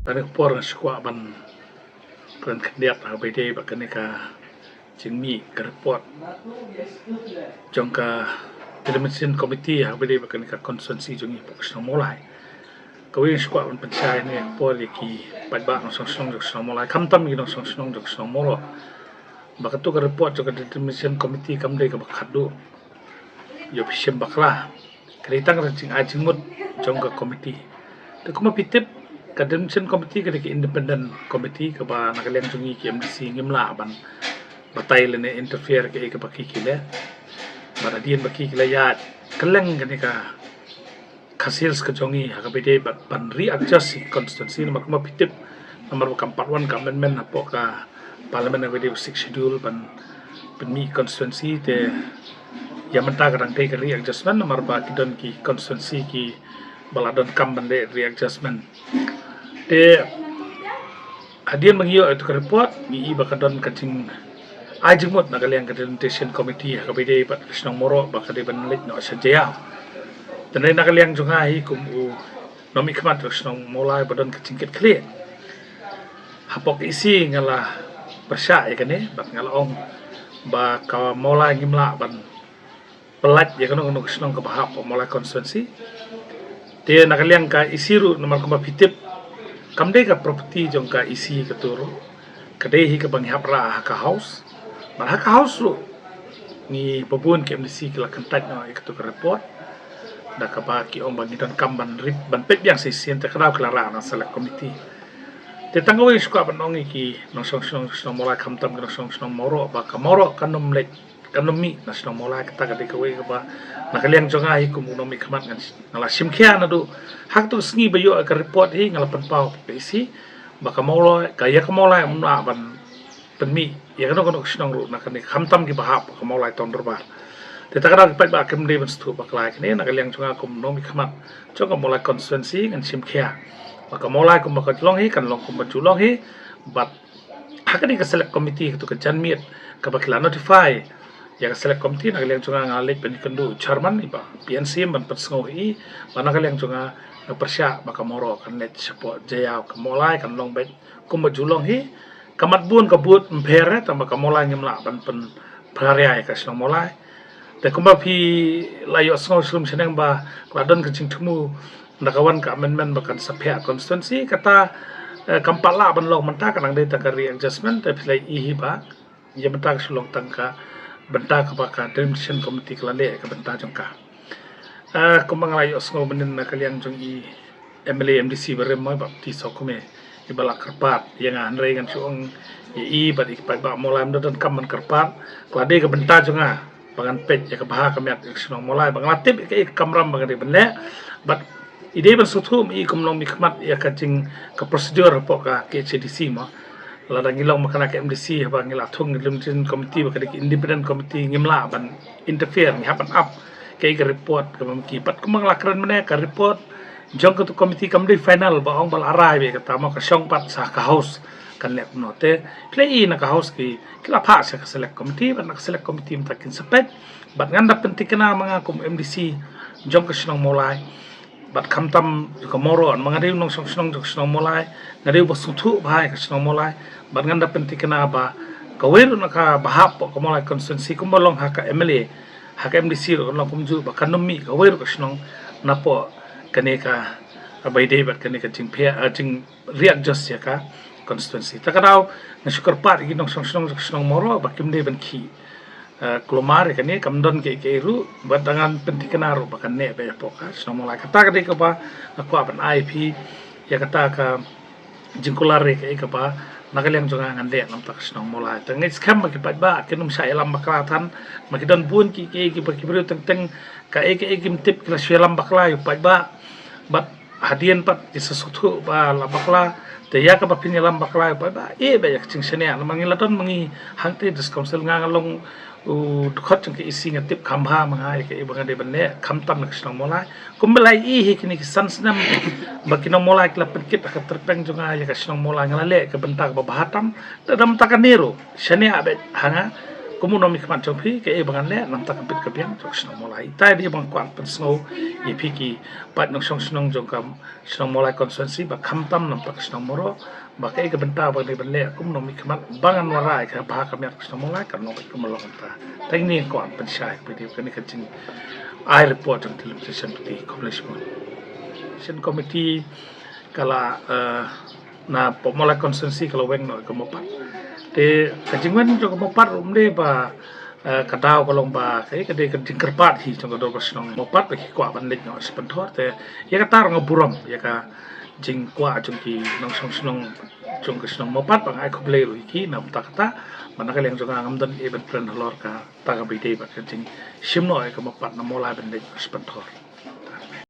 Ada por squat ban kan kendiat habai dei bakan ka jingmi ka report jongka television committee habai dei bakan ka konstitusi jongi pokok mulai kawin squat ban pencai ni por ki padba no song jok mulai kamtam gi no song jok molo bakatu ka report jok television committee kam dei ka bakhadu yo pishim bakla kritang rajing ajingmut jongka committee te kuma pitip Kademsen komiti ke independent komiti ke ba nakaliang jungi ki MDC ngimla ban batai lene interfere ke baki kile bara dien baki kile ya keleng ke ka khasils ke jongi ha bede ban readjust constituency nomor kuma pitip nomor 41 ka amendment apo ka parliament na bede 6 schedule ban penmi constituency te ya menta kadang te ke readjustment nomor ba kidon ki constituency ki baladon kam bande readjustment te hadian mangio itu ke report mi bakadon kacing ajimut nakaliang presentation committee kabide pat Krishnong Moro bakade banlit no sajaya tenai nakaliang jungai kum u nomi khamat Krishnong mulai badon kacingket clear hapok isi ngala persya ya kane bat ngalaong ba ka mulai ngimla ban pelat ya kano Krishnong ka bahap mulai konstituensi te nakaliang ka isiru nomor kuma pitip kamde ka property jong ka isi katuro kadehi ka banghap ra ka house ban ka house lu ni babun ke MDC kila kantat no ikatu ka report da ka ba ki ong bangitan kamban rip ban pet yang sisien te kra klara na select committee te tangawi suka ban ong ki no song mola kamtam ka song moro ba ka moro kanum lek kanumi na song mola kata ka de ka we ka ba nakaliang jonga hi kum unomi khamat ngan ngala simkhia na du hak tu sngi bayo ka report hi ngala penpau pesi baka molo kaya ka mola umna ban penmi ya kan kono snong ru na kan khamtam ki bahap ka mola ton dorbar te takara pat ba kem de ban stu bakla kene nakaliang jonga kum nomi khamat jonga mola constituency ngan simkhia baka mola kum baka long hi kan long kum bajulong hi bat hakani ka select committee tu ka janmiet ka bakla notify yang select committee nakaliang junga ngalik penkendu chairman iba PNC ban persngoi mana kaliang junga persya maka moro kan net support jaya kamolai kan long bet kumajulong hi kamat bun kabut mpere tamba kamolai ngimla ban pen praria ka snong molai te kumba pi layo sngo slum seneng ba kladon kecing temu nakawan ka amendment bakan sapya constituency kata kampala ban long menta kanang dei takari adjustment te pilai ihi ba ya menta sulong tangka benta kapaka transition committee kelale ke benta jongka kumbang layo sngo benin nakaliang jong i MLA MDC berem moi bap ti sokume i bala kerpat yang anre kan suong i bat ipat ba molam don kam kerpat klade ke benta jonga bangan pet ya ke baha kamiat snong molai bang latip ke kamram bang de benle bat ide ban suthum i kumlong mikmat ya kacing ke prosedur poka ke CDC mo lada ngilong makana ke MDC ba ngila thung ngilum committee ba ke independent committee ngimla ban interfere ni happen up ke report ke mamki pat kumang lakran mene ka report jong ke committee kamdi final ba ong bal arai be kata ma ka syong pat sa ka house kan lep note play na ka house ki kila pa sa ka select committee ba nak select committee mtakin sepet bat nganda penting kana mga kum MDC jong ke snong mulai bat kamtam ka moro an mga nong snong mulai ngari ba suthu bhai ka snong mulai bat nganda penting kana ba kawer na ka bahap ko mulai constituency kumbalong ha ka MLA ha ka MDC ro long kumju ba kanumi kawer ka snong napo kaneka abai dei bat kaneka jingpia jing readjust ya ka constituency takaraw na syukur pat gi nong snong moro ba kimde ban ki klomar kani kamdon ke ru bat dengan penting kana ro ba kan ne be poka snong mulai kata ka ba aku apan IP ya kata ka jingkulare ke ba nakaliang jonga ngande nam tak snong mulai tengit skam bagi ba kenum sa elam baklatan makidon bun ki bagi bru teng ka kim tip kila selam bakla yu ba bat hadian pat sesuatu ba la bakla te ya ka ba pinyelam bakla yu ba ba yak cing sene an mangilaton mangi hangte dis council ngangalong khot ke isi ngatip kambha mga ke ibang de banne kamtam nak snong mulai kumbelai kini san snam bakino mulai kla penkit ka terpeng jonga ya ka snong mulai ngalale ke bentak ba bahatam dalam takaniro sene abet hanga kumu nomi kemat jompi ke bangan le nam tak kapit kapian jok senong mulai tai dia bang kuat pen snow ye piki pat nong song senong jong kam senong mulai konsensi ba kam tam nam tak senong moro ba ke benta ba ne le kum nomi kemat bangan warai ka ba kam yak senong mulai kan no kum long ta tai ni kuat pen syai pe dia kan kacing I report jong television peti komplesmon sen committee kala na pemulai konsensi kalau weng no kemopat te kajingwan jong kemopat umde ba kadau kolong ba kai kade kajing kerpat hi jong do basnong mopat ki kwa ban lek no sepentor te ya kata rong buram ya ka jing kwa jong ki nong song snong jong ke snong mopat bang ai koble ru ki nam ta kata mana ka leng jong ngam dan event plan lor ka ta ka bide ba kajing simno ai kemopat na mola ban lek sepentor